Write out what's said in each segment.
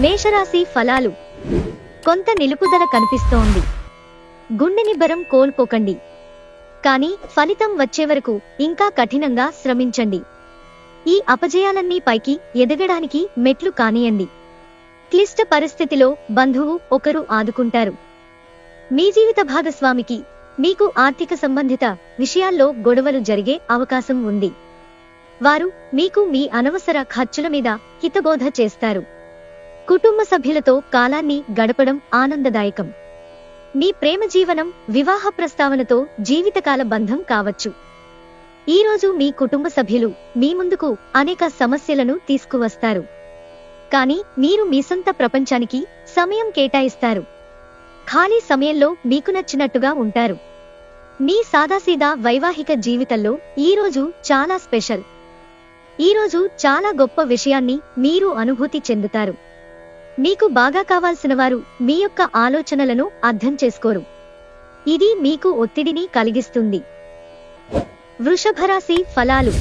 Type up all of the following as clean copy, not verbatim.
మేషరాశి ఫలాలు. కొంత నిలుపుదల కనిపిస్తోంది. గుండె నిబ్బరం కోల్పోకండి. కానీ ఫలితం వచ్చే వరకు ఇంకా కఠినంగా శ్రమించండి. ఈ అపజయాలన్నీ పైకి ఎదగడానికి మెట్లు కానియండి. క్లిష్ట పరిస్థితిలో బంధువు ఒకరు ఆదుకుంటారు. మీ జీవిత భాగస్వామికి మీకు ఆర్థిక సంబంధిత విషయాల్లో గొడవలు జరిగే అవకాశం ఉంది. వారు మీకు మీ అనవసర ఖర్చుల మీద హితబోధ చేస్తారు. కుటుంబ సభ్యులతో కాలాన్ని గడపడం ఆనందదాయకం. మీ ప్రేమ జీవనం వివాహ ప్రస్తావనతో జీవితకాల బంధం కావచ్చు. ఈరోజు మీ కుటుంబ సభ్యులు మీ ముందుకు అనేక సమస్యలను తీసుకువస్తారు. కానీ మీరు మీ సొంత ప్రపంచానికి సమయం కేటాయిస్తారు. ఖాళీ సమయంలో మీకు నచ్చినట్టుగా ఉంటారు. మీ సాదాసీదా వైవాహిక జీవితంలో ఈరోజు చాలా స్పెషల్. ఈరోజు చాలా గొప్ప విషయాన్ని మీరు అనుభూతి చెందుతారు. మీకు బాగా కావాల్సిన వారు మీ యొక్క ఆలోచనలను అర్థం చేసుకోరు. ఇది మీకు ఒత్తిడిని కలిగిస్తుంది. వృషభరాశి ఫలాలు.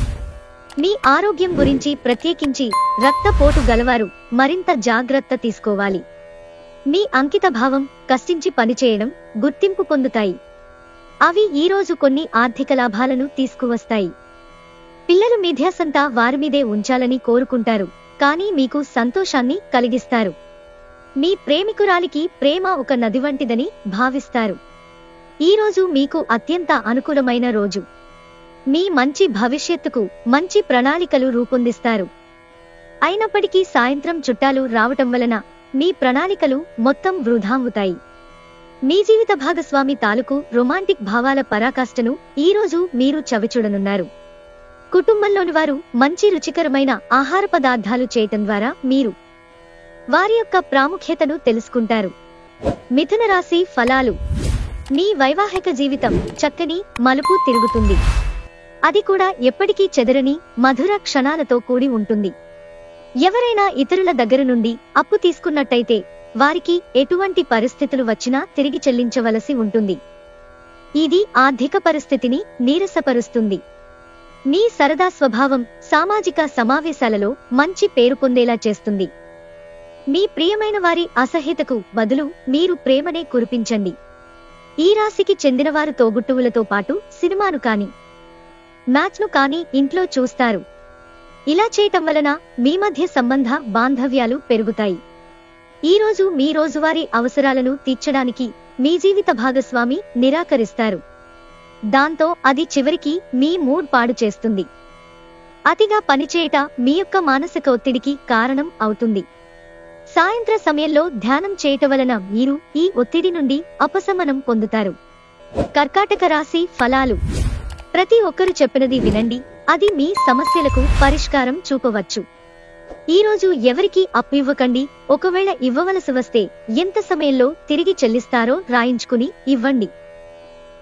మీ ఆరోగ్యం గురించి, ప్రత్యేకించి రక్తపోటు గలవారు మరింత జాగ్రత్త తీసుకోవాలి. మీ అంకిత భావం, కష్టించి పనిచేయడం గుర్తింపు పొందుతాయి. అవి ఈరోజు కొన్ని ఆర్థిక లాభాలను తీసుకువస్తాయి. పిల్లలు మీ ధ్యాసంతా వారిమీదే ఉంచాలని కోరుకుంటారు, కానీ మీకు సంతోషాన్ని కలిగిస్తారు. మీ ప్రేమికురాలికి ప్రేమ ఒక నది వంటిదని భావిస్తారు. ఈరోజు మీకు అత్యంత అనుకూలమైన రోజు. మీ మంచి భవిష్యత్తుకు మంచి ప్రణాళికలు రూపొందిస్తారు. అయినప్పటికీ సాయంత్రం చుట్టాలు రావటం వలన మీ ప్రణాళికలు మొత్తం వృధావుతాయి. మీ జీవిత భాగస్వామి తాలూకు రొమాంటిక్ భావాల పరాకాష్ఠను ఈరోజు మీరు చవిచూడనున్నారు. కుటుంబంలోని వారు మంచి రుచికరమైన ఆహార పదార్థాలు చేయటం ద్వారా మీరు వారి యొక్క ప్రాముఖ్యతను తెలుసుకుంటారు. మిథున రాశి ఫలాలు. మీ వైవాహిక జీవితం చక్కని మలుపు తిరుగుతుంది. అది కూడా ఎప్పటికీ చెదరని మధుర క్షణాలతో కూడి ఉంటుంది. ఎవరైనా ఇతరుల దగ్గర నుండి అప్పు తీసుకున్నట్టయితే వారికి ఎటువంటి పరిస్థితులు వచ్చినా తిరిగి చెల్లించవలసి ఉంటుంది. ఇది ఆర్థిక పరిస్థితిని నీరసపరుస్తుంది. మీ సరదా స్వభావం సామాజిక సమావేశాలలో మంచి పేరు పొందేలా చేస్తుంది. మీ ప్రియమైన వారి అసహ్యతకు బదులు మీరు ప్రేమనే కురిపించండి. ఈ రాశికి చెందినవారు తోబుట్టువులతో పాటు సినిమాను కానీ మ్యాచ్ను కానీ ఇంట్లో చూస్తారు. ఇలా చేయటం వలన మీ మధ్య సంబంధ బాంధవ్యాలు పెరుగుతాయి. ఈరోజు మీ రోజువారీ అవసరాలను తీర్చడానికి మీ జీవిత భాగస్వామి నిరాకరిస్తారు. దాంతో అది చివరికి మీ మూడ్ పాడు చేస్తుంది. అతిగా పనిచేయట మీ యొక్క మానసిక ఒత్తిడికి కారణం అవుతుంది. సాయంత్ర సమయంలో ధ్యానం చేయటం వలన మీరు ఈ ఒత్తిడి నుండి ఉపశమనం పొందుతారు. కర్కాటక రాశి ఫలాలు. ప్రతి ఒక్కరు చెప్పినది వినండి, అది మీ సమస్యలకు పరిష్కారం చూపవచ్చు. ఈరోజు ఎవరికీ అప్పు ఇవ్వకండి. ఒకవేళ ఇవ్వవలసి వస్తే ఎంత సమయంలో తిరిగి చెల్లిస్తారో రాయించుకుని ఇవ్వండి.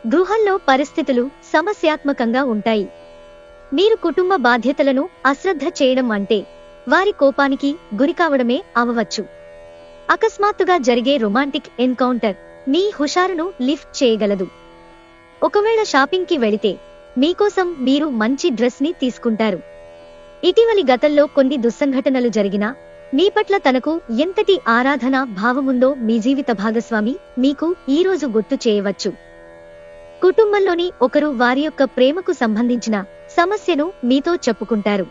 గృహంలో పరిస్థితులు సమస్యాత్మకంగా ఉంటాయి. మీరు కుటుంబ బాధ్యతలను అశ్రద్ధ చేయడం అంటే వారి కోపానికి గురికావడమే అవవచ్చు. అకస్మాత్తుగా జరిగే రొమాంటిక్ ఎన్కౌంటర్ మీ హుషారును లిఫ్ట్ చేయగలదు. ఒకవేళ షాపింగ్కి వెళితే మీకోసం మీరు మంచి డ్రెస్ ని తీసుకుంటారు. ఇటీవలి గతంలో కొన్ని దుస్సంఘటనలు జరిగినా మీ పట్ల తనకు ఎంతటి ఆరాధన భావముందో మీ జీవిత భాగస్వామి మీకు ఈరోజు గుర్తు చేయవచ్చు. కుటుంబంలోని ఒకరు వారి యొక్క ప్రేమకు సంబంధించిన సమస్యను మీతో చెప్పుకుంటారు.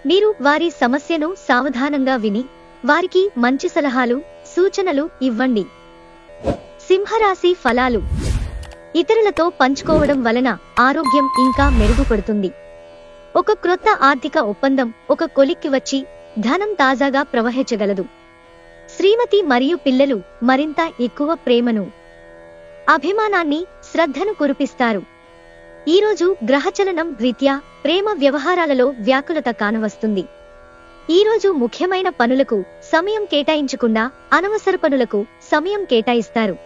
మీరు వారి సమస్యను సావధానంగా విని వారికి మంచి సలహాలు, సూచనలు ఇవ్వండి. సింహరాశి ఫలాలు. ఇతరులతో పంచుకోవడం వలన ఆరోగ్యం ఇంకా మెరుగుపడుతుంది. ఒక క్రొత్త ఆర్థిక ఒప్పందం ఒక కొలిక్కి వచ్చి ధనం తాజాగా ప్రవహించగలదు. శ్రీమతి మరియు పిల్లలు మరింత ఎక్కువ ప్రేమను, అభిమానాన్ని, శ్రద్ధను కురిపిస్తారు. ఈరోజు గ్రహచలనం రీత్యా ప్రేమ వ్యవహారాలలో వ్యాకులత కానవస్తుంది. ఈరోజు ముఖ్యమైన పనులకు సమయం కేటాయించకుండా అనవసర పనులకు సమయం కేటాయిస్తారు.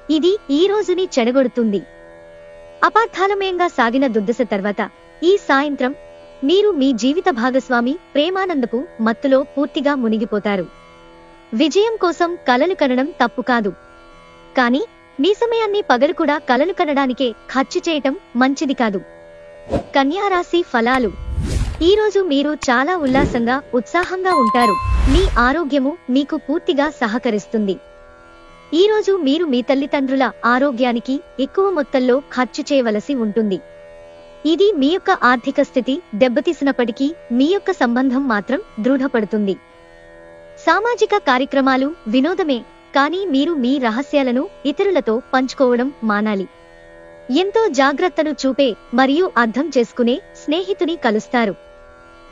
ఇది ఈ రోజుని చెడగొడుతుంది. అపార్థాలమయంగా సాగిన దుర్దశ తర్వాత ఈ సాయంత్రం మీరు మీ జీవిత భాగస్వామి ప్రేమానందపు మత్తులో పూర్తిగా మునిగిపోతారు. విజయం కోసం కలలు కనడం తప్పు కాదు, కానీ మీ సమయాన్ని పగలు కూడా కలలు కనడానికే ఖర్చు చేయటం మంచిది కాదు. కన్యా రాశి ఫలాలు. ఈ రోజు మీరు చాలా ఉల్లాసంగా ఉత్సాహంగా ఉంటారు. మీ ఆరోగ్యము మీకు పూర్తిగా సహకరిస్తుంది. ఈ రోజు మీరు మీ తల్లిదండ్రుల ఆరోగ్యానికి ఎక్కువ మొత్తంలో ఖర్చు చేయవలసి ఉంటుంది. ఇది మీ యొక్క ఆర్థిక స్థితి దెబ్బతీసినప్పటికీ మీ యొక్క సంబంధం మాత్రం దృఢపడుతుంది. సామాజిక కార్యక్రమాలు వినోదమే, కానీ మీరు మీ రహస్యాలను ఇతరులతో పంచుకోవడం మానాలి. ఎంతో జాగ్రత్తను చూపే మరియు అర్థం చేసుకునే స్నేహితుని కలుస్తారు.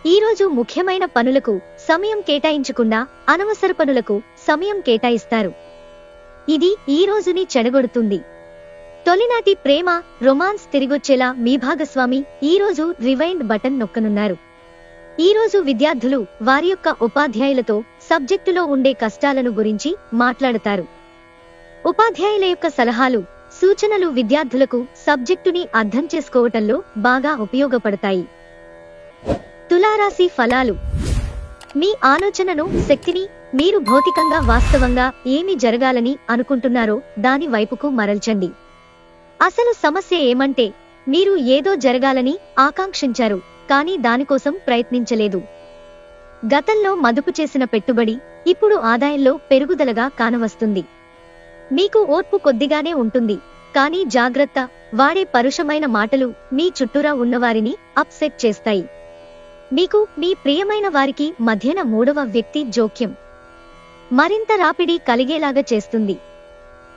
ఈ రోజు ముఖ్యమైన పనులకు సమయం కేటాయించకుండా అనవసర పనులకు సమయం కేటాయిస్తారు. ఇది ఈ రోజుని చెడగొడుతుంది. తొలినాటి ప్రేమ రొమాన్స్ తిరిగొచ్చేలా మీ భాగస్వామి ఈ రోజు రివైండ్ బటన్ నొక్కనున్నారు. ఈ రోజు విద్యార్థులు వారి యొక్క ఉపాధ్యాయులతో సబ్జెక్టులో ఉండే కష్టాలను గురించి మాట్లాడతారు. ఉపాధ్యాయుల యొక్క సలహాలు సూచనలు విద్యార్థులకు సబ్జెక్టుని అర్థం చేసుకోవటంలో బాగా ఉపయోగపడతాయి. తులారాశి ఫలాలు. మీ ఆలోచనను శక్తిని మీరు భౌతికంగా వాస్తవంగా ఏమి జరగాలని అనుకుంటున్నారో దాని వైపుకు మరల్చండి. అసలు సమస్య ఏమంటే మీరు ఏదో జరగాలని ఆకాంక్షించారు, కానీ దానికోసం ప్రయత్నించలేదు. గతంలో మదుపు చేసిన పెట్టుబడి ఇప్పుడు ఆదాయంలో పెరుగుదలగా కానవస్తుంది. మీకు ఓర్పు కొద్దిగానే ఉంటుంది, కానీ జాగ్రత్త, వాడే పరుషమైన మాటలు మీ చుట్టూరా ఉన్నవారిని అప్సెట్ చేస్తాయి. మీకు మీ ప్రియమైన వారికి మధ్యన మూడవ వ్యక్తి జోక్యం మరింత రాపిడి కలిగేలాగా చేస్తుంది.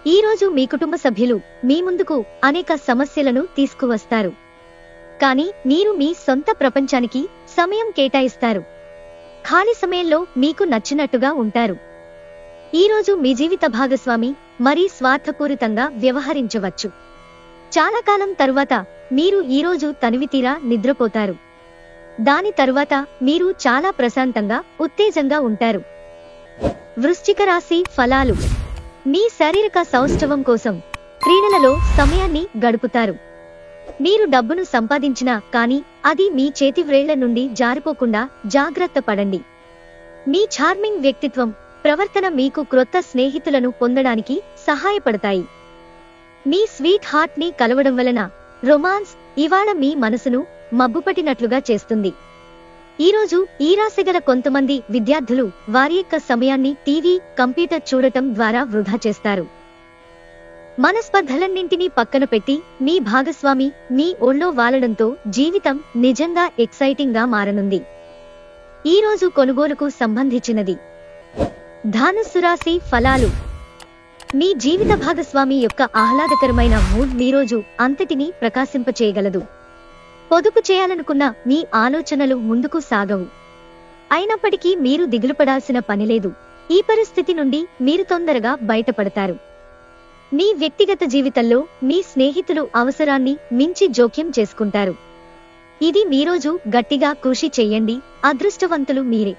ఈ రోజు మీ కుటుంబ సభ్యులు మీ ముందుకు అనేక సమస్యలను తీసుకువస్తారు, కానీ మీరు మీ సొంత ప్రపంచానికి సమయం కేటాయిస్తారు. ఖాళీ సమయంలో మీకు నచ్చినట్టుగా ఉంటారు. ఈ రోజు మీ జీవిత భాగస్వామి మరీ స్వార్థపూరితంగా వ్యవహరించవచ్చు. చాలా కాలం తరువాత మీరు ఈ రోజు తనివితీరా నిద్రపోతారు. దాని తరువాత మీరు చాలా ప్రశాంతంగా ఉత్తేజంగా ఉంటారు. వృశ్చిక రాశి ఫలాలు. మీ శారీరక సౌష్ఠవం కోసం క్రీడలలో సమయాన్ని గడుపుతారు. మీరు డబ్బును సంపాదించినా కానీ అది మీ చేతి వ్రేళ్ల నుండి జారిపోకుండా జాగ్రత్త పడండి. మీ చార్మింగ్ వ్యక్తిత్వం ప్రవర్తన మీకు క్రొత్త స్నేహితులను పొందడానికి సహాయపడతాయి. మీ స్వీట్ హార్ట్ ని కలవడం వలన రొమాన్స్ ఇవాళ మీ మనసును మబ్బుపట్టినట్లుగా చేస్తుంది. ఈరోజు ఈ రాశిగల కొంతమంది విద్యార్థులు వారి యొక్క సమయాన్ని టీవీ కంప్యూటర్ చూడటం ద్వారా వృధా చేస్తారు. మనస్పర్ధలన్నింటినీ పక్కన పెట్టి మీ భాగస్వామి మీ ఒళ్ళో వాలడంతో జీవితం నిజంగా ఎక్సైటింగ్ గా మారనుంది. ఈ రోజు కొనుగోలుకు సంబంధించినది. ధనుస్సు రాశి ఫలాలు. మీ జీవిత భాగస్వామి యొక్క ఆహ్లాదకరమైన మూడ్ మీ రోజు అంతటినీ ప్రకాశింపచేయగలదు. పొదుపు చేయాలనుకున్న మీ ఆలోచనలు ముందుకు సాగవు. అయినప్పటికీ మీరు దిగులుపడాల్సిన పనిలేదు. ఈ పరిస్థితి నుండి మీరు తొందరగా బయటపడతారు. మీ వ్యక్తిగత జీవితంలో మీ స్నేహితులు అవసరాన్ని మించి జోక్యం చేసుకుంటారు. ఇది మీరోజు గట్టిగా కృషి చెయ్యండి, అదృష్టవంతులు మీరే.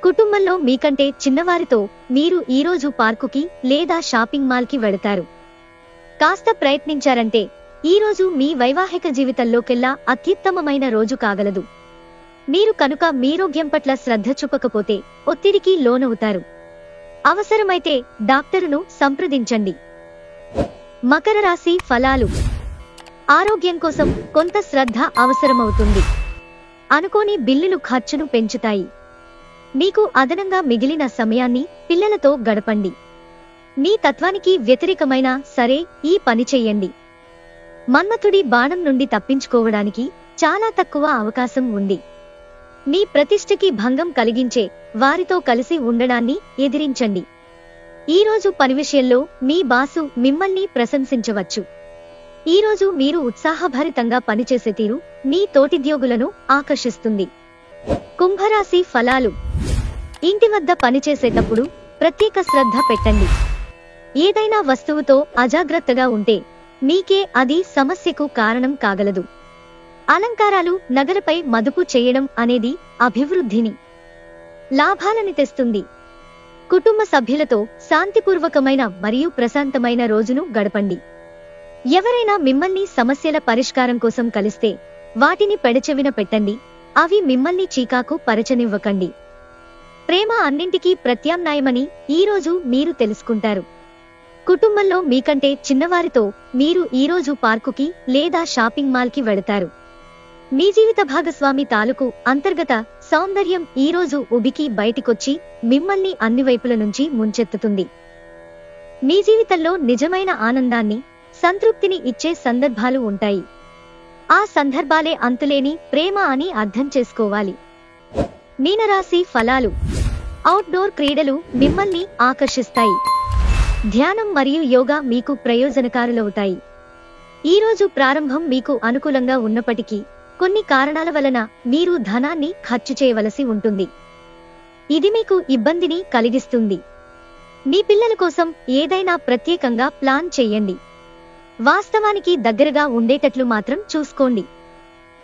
కుటుంబంలో మీకంటే చిన్నవారితో మీరు ఈరోజు పార్కుకి లేదా షాపింగ్ మాల్కి వెళతారు. కాస్త ప్రయత్నించారంటే ఈరోజు మీ వైవాహిక జీవితంలోకెల్లా అత్యుత్తమమైన రోజు కాగలదు. మీరు కనుక మీరోగ్యం పట్ల శ్రద్ధ చూపకపోతే ఒత్తిడికి లోనవుతారు. అవసరమైతే డాక్టరును సంప్రదించండి. మకర రాశి ఫలాలు. ఆరోగ్యం కోసం కొంత శ్రద్ధ అవసరమవుతుంది. అనుకోని బిల్లులు ఖర్చును పెంచుతాయి. మీకు అదనంగా మిగిలిన సమయాన్ని పిల్లలతో గడపండి. మీ తత్వానికి వ్యతిరేకమైన సరే ఈ పని చెయ్యండి. మన్మథుడి బాణం నుండి తప్పించుకోవడానికి చాలా తక్కువ అవకాశం ఉంది. మీ ప్రతిష్టకి భంగం కలిగించే వారితో కలిసి ఉండడాన్ని ఎదిరించండి. ఈరోజు పని విషయంలో మీ బాసు మిమ్మల్ని ప్రశంసించవచ్చు. ఈరోజు మీరు ఉత్సాహభరితంగా పనిచేసే తీరు మీ తోటిద్యోగులను ఆకర్షిస్తుంది. కుంభరాశి ఫలాలు. ఇంటి వద్ద పనిచేసేటప్పుడు ప్రత్యేక శ్రద్ధ పెట్టండి. ఏదైనా వస్తువుతో అజాగ్రత్తగా ఉంటే మీకే అది సమస్యకు కారణం కాగలదు. అలంకారాలు నగలపై మదుపు చేయడం అనేది అభివృద్ధిని లాభాలని తెస్తుంది. కుటుంబ సభ్యులతో శాంతిపూర్వకమైన మరియు ప్రశాంతమైన రోజును గడపండి. ఎవరైనా మిమ్మల్ని సమస్యల పరిష్కారం కోసం కలిస్తే వాటిని పెడచెవిన పెట్టండి. అవి మిమ్మల్ని చీకాకు పరచనివ్వకండి. ప్రేమ అన్నింటికీ ప్రత్యామ్నాయమని ఈరోజు మీరు తెలుసుకుంటారు. కుటుంబంలో మీకంటే చిన్నవారితో మీరు ఈరోజు పార్కుకి లేదా షాపింగ్ మాల్కి వెళతారు. మీ జీవిత భాగస్వామి తాలూకు అంతర్గత సౌందర్యం ఈరోజు ఉబికి బయటికొచ్చి మిమ్మల్ని అన్ని వైపుల నుంచి ముంచెత్తుతుంది. మీ జీవితంలో నిజమైన ఆనందాన్ని, సంతృప్తిని ఇచ్చే సందర్భాలు ఉంటాయి. ఆ సందర్భాలే అంతులేని ప్రేమ అని అర్థం చేసుకోవాలి. మీనరాశి ఫలాలు. అవుట్డోర్ క్రీడలు మిమ్మల్ని ఆకర్షిస్తాయి. ధ్యానం మరియు యోగా మీకు ప్రయోజనకారులవుతాయి. ఈరోజు ప్రారంభం మీకు అనుకూలంగా ఉన్నప్పటికీ కొన్ని కారణాల వలన మీరు ధనాన్ని ఖర్చు చేయవలసి ఉంటుంది. ఇది మీకు ఇబ్బందిని కలిగిస్తుంది. మీ పిల్లల కోసం ఏదైనా ప్రత్యేకంగా ప్లాన్ చేయండి. వాస్తవానికి దగ్గరగా ఉండేటట్లు మాత్రం చూసుకోండి.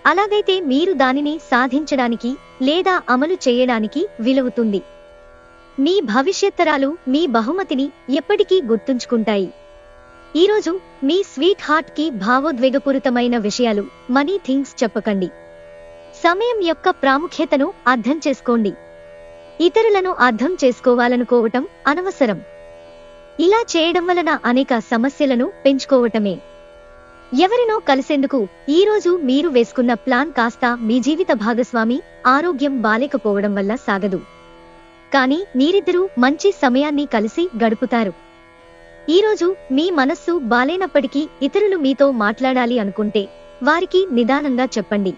అలాగైతే మీరు దానిని సాధించడానికి లేదా అమలు చేయడానికి వీలవుతుంది. మీ భవిష్యత్తరాలు మీ బహుమతిని ఎప్పటికీ గుర్తుంచుకుంటాయి. ఈరోజు మీ స్వీట్ హార్ట్ కి భావోద్వేగపూరితమైన విషయాలు, మనీ థింగ్స్ చెప్పకండి. సమయం యొక్క ప్రాముఖ్యతను అర్థం చేసుకోండి. ఇతరులను అర్థం చేసుకోవాలనుకోవటం అనవసరం. ఇలా చేయడం వలన అనేక సమస్యలను పెంచుకోవటమే. ఎవరినో కలిసేందుకు ఈరోజు మీరు వేసుకున్న ప్లాన్ కాస్త మీ జీవిత భాగస్వామి ఆరోగ్యం బాలేకపోవడం వల్ల సాగదు. కానీ మీరిద్దరూ మంచి సమయాన్ని కలిసి గడుపుతారు. ఈరోజు మీ మనస్సు బాలేనప్పటికీ ఇతరులు మీతో మాట్లాడాలి అనుకుంటే వారికి నిదానంగా చెప్పండి.